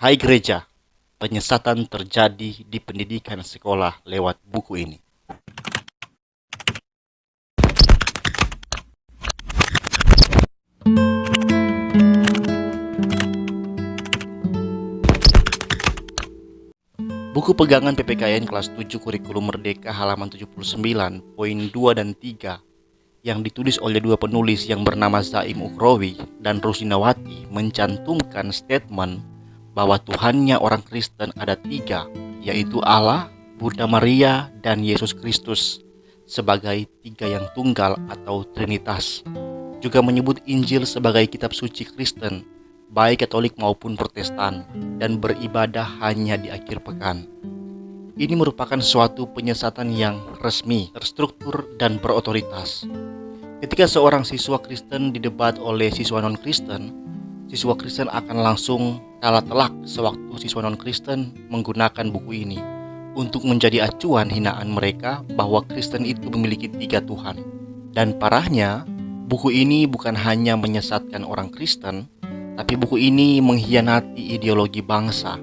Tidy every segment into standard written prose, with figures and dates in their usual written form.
Hai gereja, penyesatan terjadi di pendidikan sekolah lewat buku ini. Buku pegangan PPKN kelas 7 Kurikulum Merdeka halaman 79, poin 2 dan 3 yang ditulis oleh dua penulis yang bernama Zaim Ukhrawi dan Rusdinawati mencantumkan statement bahwa Tuhannya orang Kristen ada tiga, yaitu Allah, Bunda Maria, dan Yesus Kristus sebagai tiga yang tunggal atau Trinitas. Juga menyebut Injil sebagai kitab suci Kristen, baik Katolik maupun Protestan, dan beribadah hanya di akhir pekan. Ini merupakan suatu penyesatan yang resmi, terstruktur, dan berotoritas. Ketika seorang siswa Kristen didebat oleh siswa non-Kristen, siswa Kristen akan langsung kalah telak sewaktu siswa non-Kristen menggunakan buku ini untuk menjadi acuan hinaan mereka bahwa Kristen itu memiliki tiga Tuhan. Dan parahnya, buku ini bukan hanya menyesatkan orang Kristen, tapi buku ini mengkhianati ideologi bangsa,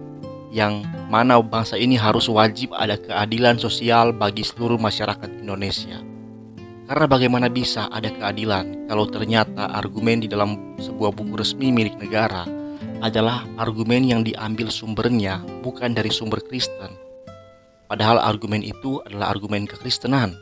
yang mana bangsa ini harus wajib ada keadilan sosial bagi seluruh masyarakat Indonesia. Karena bagaimana bisa ada keadilan kalau ternyata argumen di dalam sebuah buku resmi milik negara adalah argumen yang diambil sumbernya bukan dari sumber Kristen. Padahal argumen itu adalah argumen kekristenan.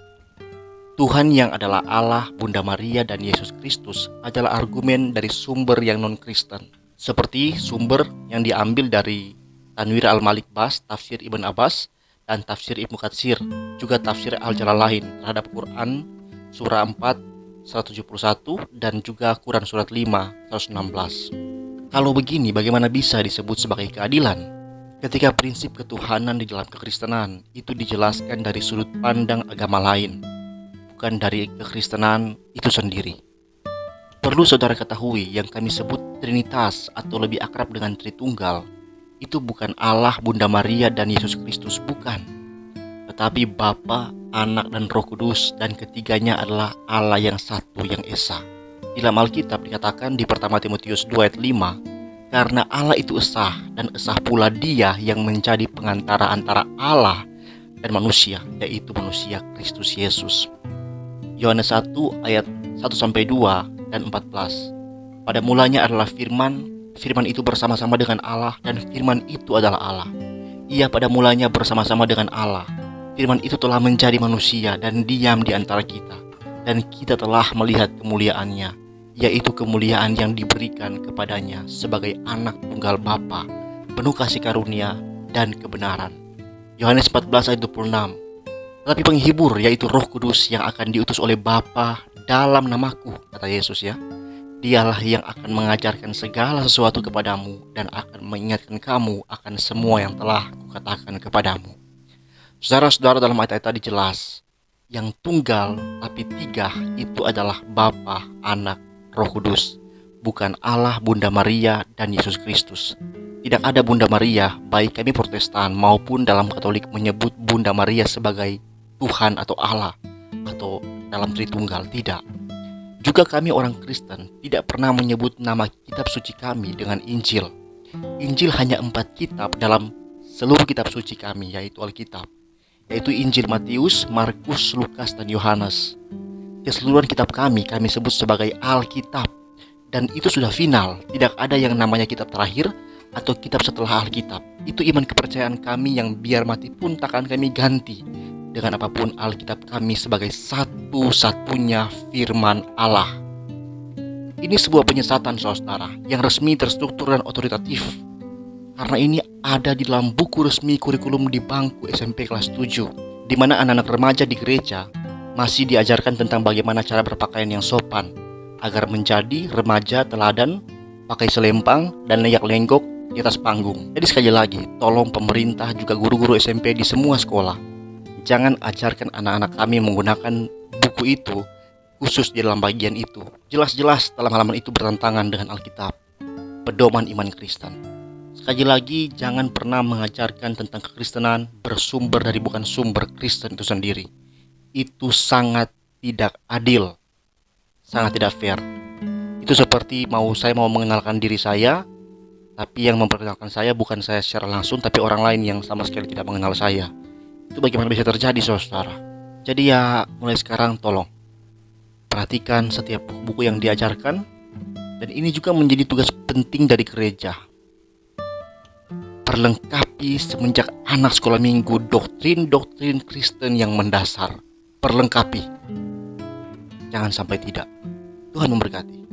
Tuhan yang adalah Allah, Bunda Maria, dan Yesus Kristus adalah argumen dari sumber yang non-Kristen. Seperti sumber yang diambil dari Tanwir Al-Malik Bas, Tafsir Ibn Abbas, dan Tafsir Ibnu Katsir, juga Tafsir Al-Jalalain terhadap Quran Surah 4, 171, dan juga Quran Surat 5, 116. Kalau begini, bagaimana bisa disebut sebagai keadilan? Ketika prinsip ketuhanan di dalam kekristenan itu dijelaskan dari sudut pandang agama lain, bukan dari kekristenan itu sendiri. Perlu saudara ketahui yang kami sebut Trinitas atau lebih akrab dengan Tritunggal, itu bukan Allah, Bunda Maria, dan Yesus Kristus, bukan. Tetapi Bapa, Anak, dan Roh Kudus, dan ketiganya adalah Allah yang satu, yang esa. Di dalam Alkitab dikatakan di pertama Timotius 2 ayat 5, karena Allah itu esa, dan esa pula Dia yang menjadi pengantara antara Allah dan manusia, yaitu manusia Kristus Yesus. Yohanes 1 ayat 1-2 dan 14. Pada mulanya adalah firman, firman itu bersama-sama dengan Allah, dan firman itu adalah Allah. Ia pada mulanya bersama-sama dengan Allah. Firman itu telah menjadi manusia dan diam di antara kita, dan kita telah melihat kemuliaannya, yaitu kemuliaan yang diberikan kepadanya sebagai anak tunggal Bapa, penuh kasih karunia dan kebenaran. Yohanes 14 ayat 26. Tetapi penghibur, yaitu Roh Kudus yang akan diutus oleh Bapa dalam namaku, kata Yesus ya, Dialah yang akan mengajarkan segala sesuatu kepadamu dan akan mengingatkan kamu akan semua yang telah kukatakan kepadamu. Saudara-saudara, dalam ayat-ayat tadi jelas, yang tunggal tapi tiga itu adalah Bapa, Anak, Roh Kudus, bukan Allah, Bunda Maria, dan Yesus Kristus. Tidak ada Bunda Maria, baik kami Protestan maupun dalam Katolik menyebut Bunda Maria sebagai Tuhan atau Allah atau dalam Tritunggal, tidak. Juga kami orang Kristen tidak pernah menyebut nama kitab suci kami dengan Injil. Injil hanya 4 kitab dalam seluruh kitab suci kami, yaitu Alkitab, yaitu Injil Matius, Markus, Lukas, dan Yohanes. Keseluruhan kitab kami sebut sebagai Alkitab, dan itu sudah final. Tidak ada yang namanya kitab terakhir atau kitab setelah Alkitab. Itu iman kepercayaan kami yang biar mati pun takkan kami ganti dengan apapun Alkitab kami sebagai satu-satunya firman Allah. Ini sebuah penyesatan saudara yang resmi, terstruktur, dan otoritatif. Karena ini ada di dalam buku resmi kurikulum di bangku SMP kelas 7, di mana anak-anak remaja di gereja masih diajarkan tentang bagaimana cara berpakaian yang sopan agar menjadi remaja teladan, pakai selempang dan lenggak-lenggok di atas panggung. Jadi sekali lagi, tolong pemerintah juga guru-guru SMP di semua sekolah, jangan ajarkan anak-anak kami menggunakan buku itu khusus di dalam bagian itu. Jelas-jelas dalam halaman itu bertentangan dengan Alkitab, pedoman iman Kristen. Sekali lagi, jangan pernah mengajarkan tentang kekristenan bersumber dari bukan sumber Kristen itu sendiri. Itu sangat tidak adil, sangat tidak fair. Itu seperti saya mau mengenalkan diri saya, Tapi yang memperkenalkan saya bukan saya secara langsung, tapi orang lain yang sama sekali tidak mengenal saya. Itu bagaimana bisa terjadi, saudara? Jadi ya, mulai sekarang tolong perhatikan setiap buku yang diajarkan. Dan ini juga menjadi tugas penting dari gereja. Perlengkapi semenjak anak sekolah minggu doktrin-doktrin Kristen yang mendasar. Perlengkapi. Jangan sampai tidak. Tuhan memberkati.